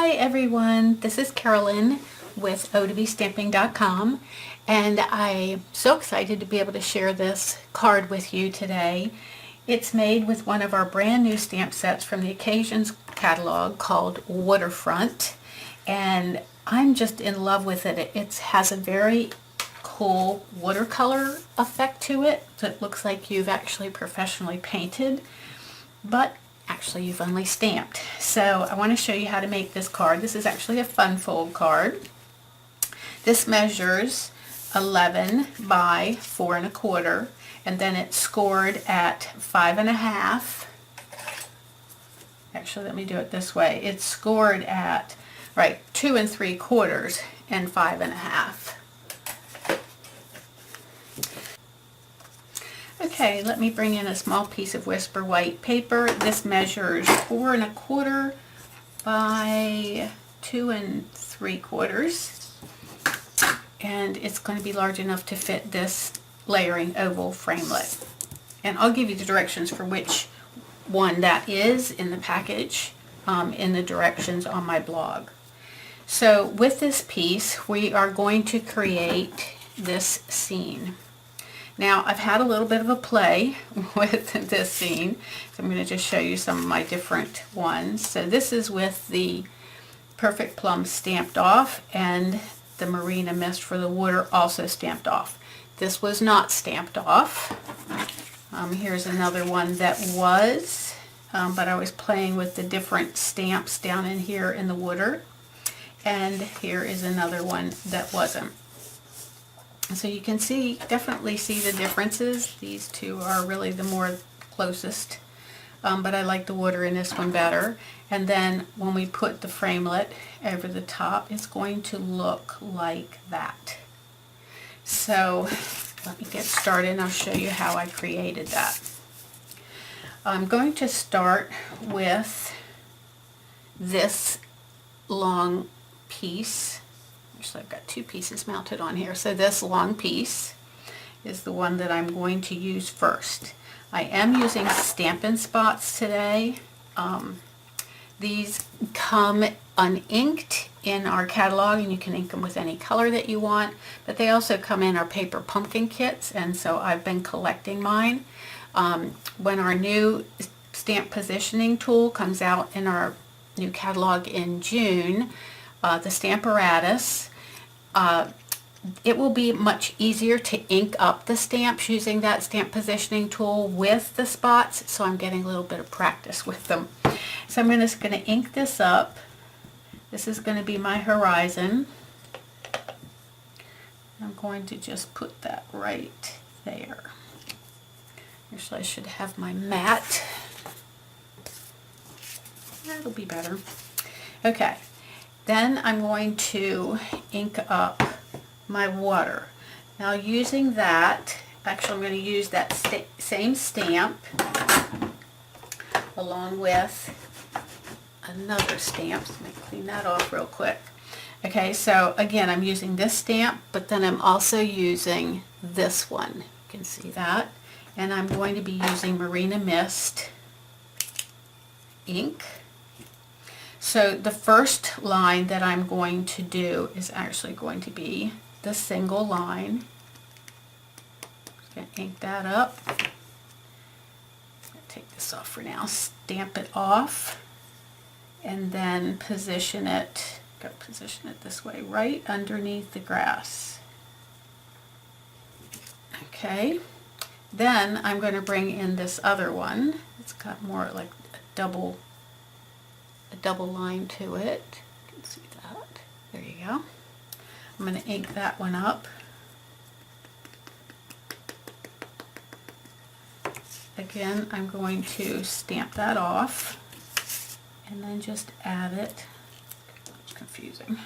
Hi everyone, this is Carolyn with o2bstamping.com, and I'm so excited to be able to share this card with you today. It's made with one of our brand new stamp sets from the Occasions catalog called Waterfront, and I'm just in love with it. It has a very cool watercolor effect to it, so it looks like you've actually professionally painted, but actually you've only stamped. So I want to show you how to make this card. This is actually a fun fold card. This measures 11 by 4 1/4, and then it's scored at 5 1/2. Actually, let me do it this way. It's scored at 2 3/4 and 5 1/2. Okay, let me bring in a small piece of Whisper White paper. This measures 4 1/4 by 2 3/4, and it's going to be large enough to fit this layering oval framelit. And I'll give you the directions for which one that is in the package, in the directions on my blog. So with this piece, we are going to create this scene. Now, I've had a little bit of a play with this scene, so I'm going to just show you some of my different ones. So this is with the Perfect Plum stamped off, and the Marina Mist for the water also stamped off. This was not stamped off. Here's another one that was, but I was playing with the different stamps down in here in the water. And here is another one that wasn't. So you can definitely see the differences. These two are really the more closest, but I like the water in this one better. And then when we put the framelit over the top, it's going to look like that. So let me get started and I'll show you how I created that. I'm going to start with this long piece. So I've got two pieces mounted on here. So this long piece is the one that I'm going to use first. I am using Stampin' Spots today. These come uninked in our catalog, and you can ink them with any color that you want, but they also come in our paper pumpkin kits, and so I've been collecting mine. When our new stamp positioning tool comes out in our new catalog in June, the Stamparatus, it will be much easier to ink up the stamps using that stamp positioning tool with the spots, so I'm getting a little bit of practice with them. So I'm just going to ink this up. This is going to be my horizon. I'm going to just put that right there. Actually, I should have my mat. That'll be better. Okay. Then I'm going to ink up my water. Now using that, actually I'm going to use that same stamp along with another stamp. So let me clean that off real quick. Okay, so again I'm using this stamp, but then I'm also using this one. You can see that. And I'm going to be using Marina Mist ink. So the first line that I'm going to do is actually going to be the single line. Just going to ink that up. Take this off for now. Stamp it off, and then position it this way, right underneath the grass. Okay. Then I'm going to bring in this other one. It's got more like a double line to it. You can see that. There you go. I'm going to ink that one up. Again, I'm going to stamp that off and then just add it. It's confusing.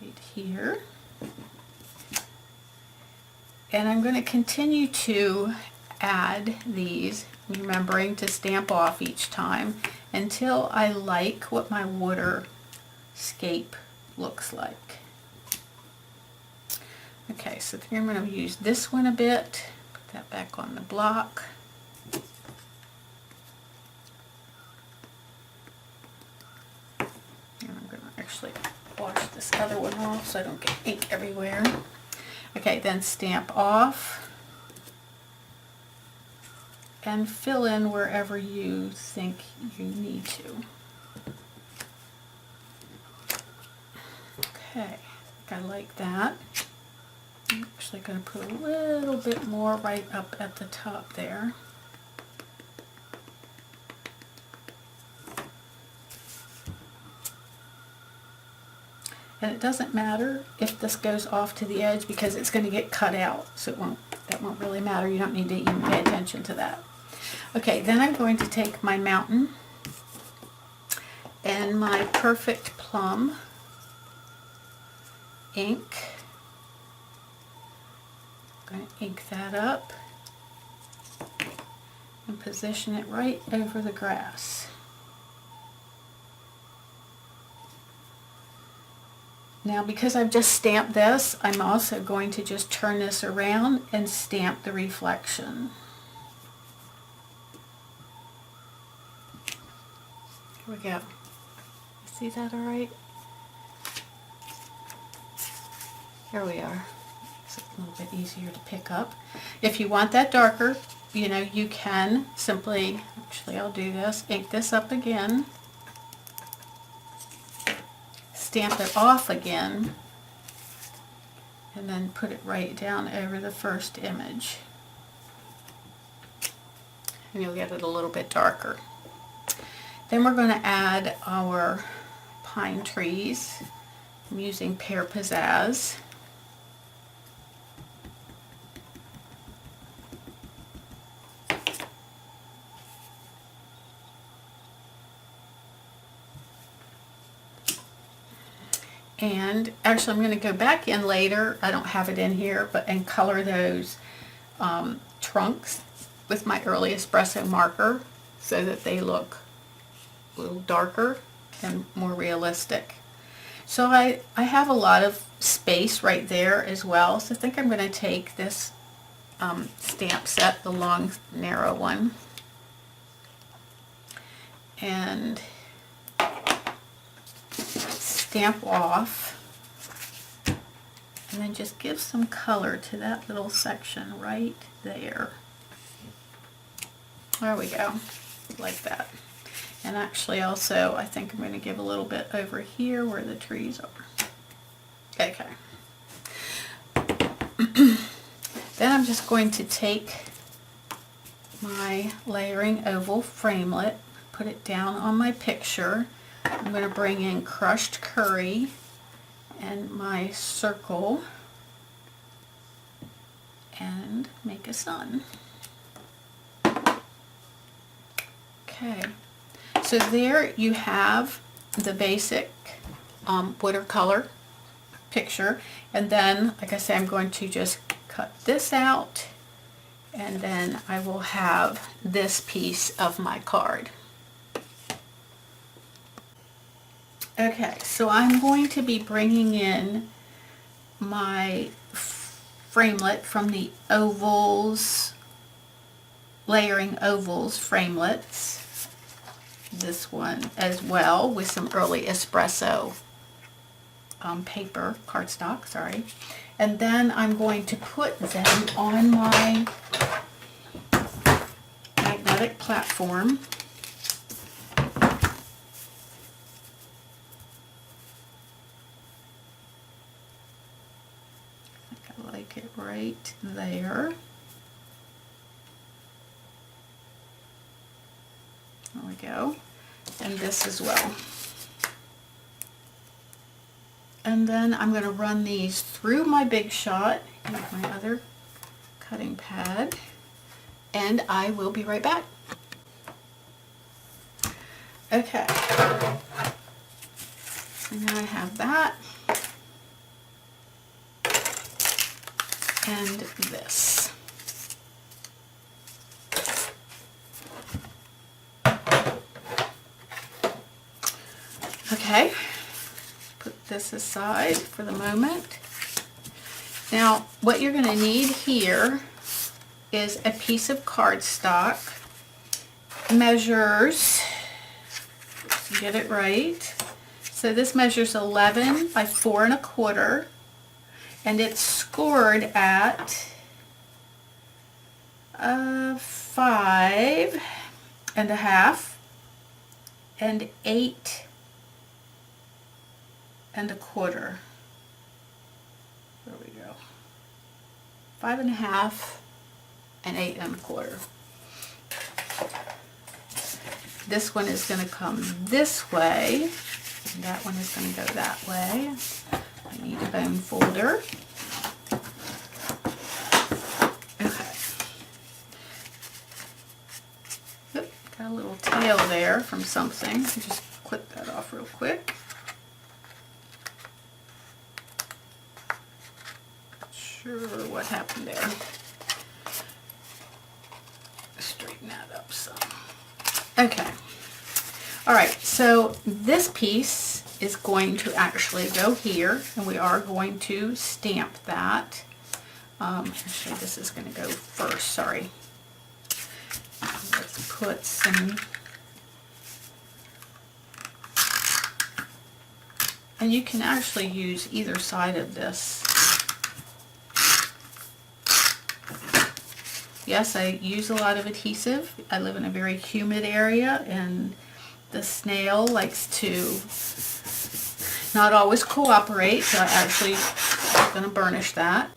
Right here. And I'm going to continue to add these, remembering to stamp off each time, until I like what my waterscape looks like. Okay, so here I'm going to use this one a bit, put that back on the block. this other one off so I don't get ink everywhere. Okay, then stamp off and fill in wherever you think you need to. Okay, I like that. I'm actually going to put a little bit more right up at the top there. And it doesn't matter if this goes off to the edge because it's going to get cut out, so that won't really matter. You don't need to even pay attention to that. Okay, then I'm going to take my mountain and my Perfect Plum ink. I'm going to ink that up and position it right over the grass. Now, because I've just stamped this, I'm also going to just turn this around and stamp the reflection. Here we go. See that all right? Here we are. It's a little bit easier to pick up. If you want that darker, you know, you can simply, actually I'll do this, ink this up again, stamp it off again, and then put it right down over the first image. And you'll get it a little bit darker. Then we're going to add our pine trees. I'm using Pear Pizzazz. And actually I'm going to go back in later, I don't have it in here, and color those trunks with my early espresso marker so that they look a little darker and more realistic. So I have a lot of space right there as well, so I think I'm going to take this stamp set, the long narrow one, and stamp off, and then just give some color to that little section right there. There we go, like that. And actually also I think I'm going to give a little bit over here where the trees are. Okay. Then I'm just going to take my layering oval framelit, put it down on my picture. I'm going to bring in crushed curry and my circle and make a sun. Okay, so there you have the basic watercolor picture, and then like I say, I'm going to just cut this out, and then I will have this piece of my card. Okay, so I'm going to be bringing in my framelit from the ovals, layering ovals framelits, this one as well, with some early espresso paper, cardstock, sorry. And then I'm going to put them on my magnetic platform. Like it right there. There we go. And this as well. And then I'm going to run these through my Big Shot with my other cutting pad, and I will be right back. Okay. So now I have that. And this. Okay, put this aside for the moment. Now, what you're going to need here is a piece of cardstock. Measures, let's get it right, So this measures 11 by 4 1/4, and it's scored at 5 1/2 and 8 1/4. There we go. 5 1/2 and 8 1/4. This one is going to come this way, and that one is going to go that way. I need a bone folder. Okay. Oop, got a little tail there from something. Just clip that off real quick. Not sure what happened there. Straighten that up some. Okay. Alright, so this piece is going to actually go here, and we are going to stamp that. Actually, this is going to go first, sorry. Let's put some... And you can actually use either side of this. Yes, I use a lot of adhesive. I live in a very humid area, and the snail likes to not always cooperate, so I actually am going to burnish that.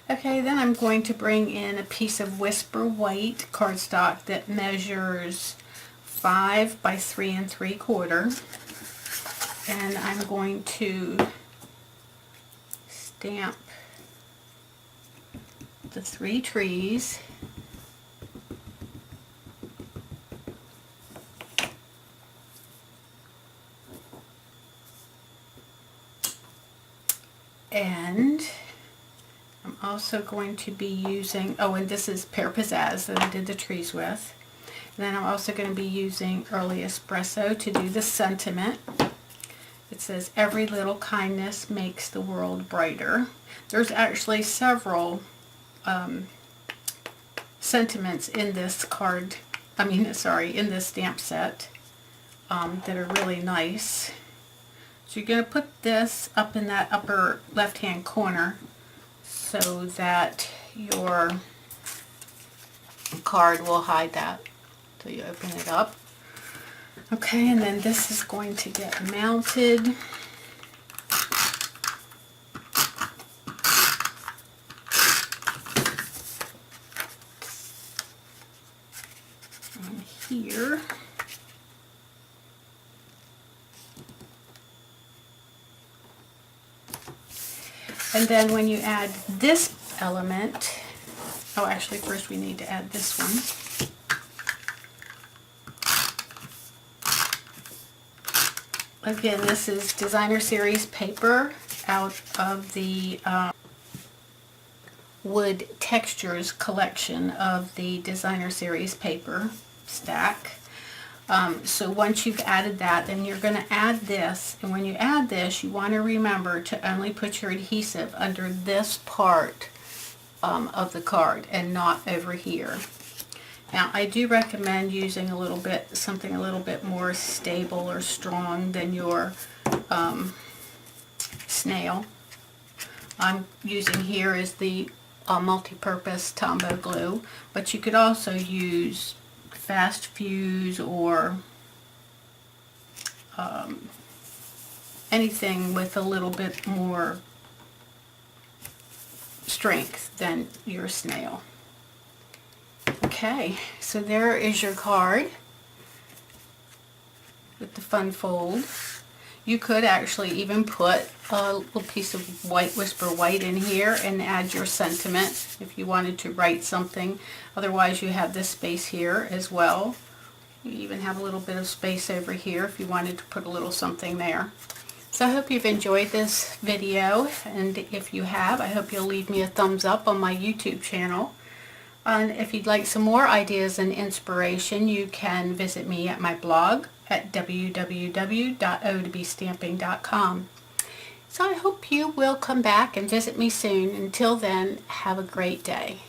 Okay, then I'm going to bring in a piece of Whisper White cardstock that measures 5 by 3 3/4, and I'm going to stamp the 3 trees. And I'm also going to be using, oh, and this is Pear Pizzazz that I did the trees with. And then I'm also going to be using Early Espresso to do the sentiment. It says, every little kindness makes the world brighter. There's actually several sentiments in this card, in this stamp set that are really nice. So you're going to put this up in that upper left hand corner so that your card will hide that until you open it up. Okay, and then this is going to get mounted. On here. And then when you add this element, oh, actually first we need to add this one. Again, this is Designer Series paper out of the Wood Textures collection of the Designer Series paper stack. So once you've added that, then you're going to add this, and when you add this, you want to remember to only put your adhesive under this part of the card and not over here. Now, I do recommend using something a little bit more stable or strong than your snail. I'm using here is the multi-purpose Tombow glue, but you could also use Fast Fuse or anything with a little bit more strength than your snail. Okay, so there is your card with the fun fold. You could actually even put a little piece of white Whisper White in here and add your sentiment if you wanted to write something. Otherwise, you have this space here as well. You even have a little bit of space over here if you wanted to put a little something there. So I hope you've enjoyed this video, and if you have, I hope you'll leave me a thumbs up on my YouTube channel. And if you'd like some more ideas and inspiration, you can visit me at my blog at www.o2bstamping.com. So I hope you will come back and visit me soon. Until then, have a great day.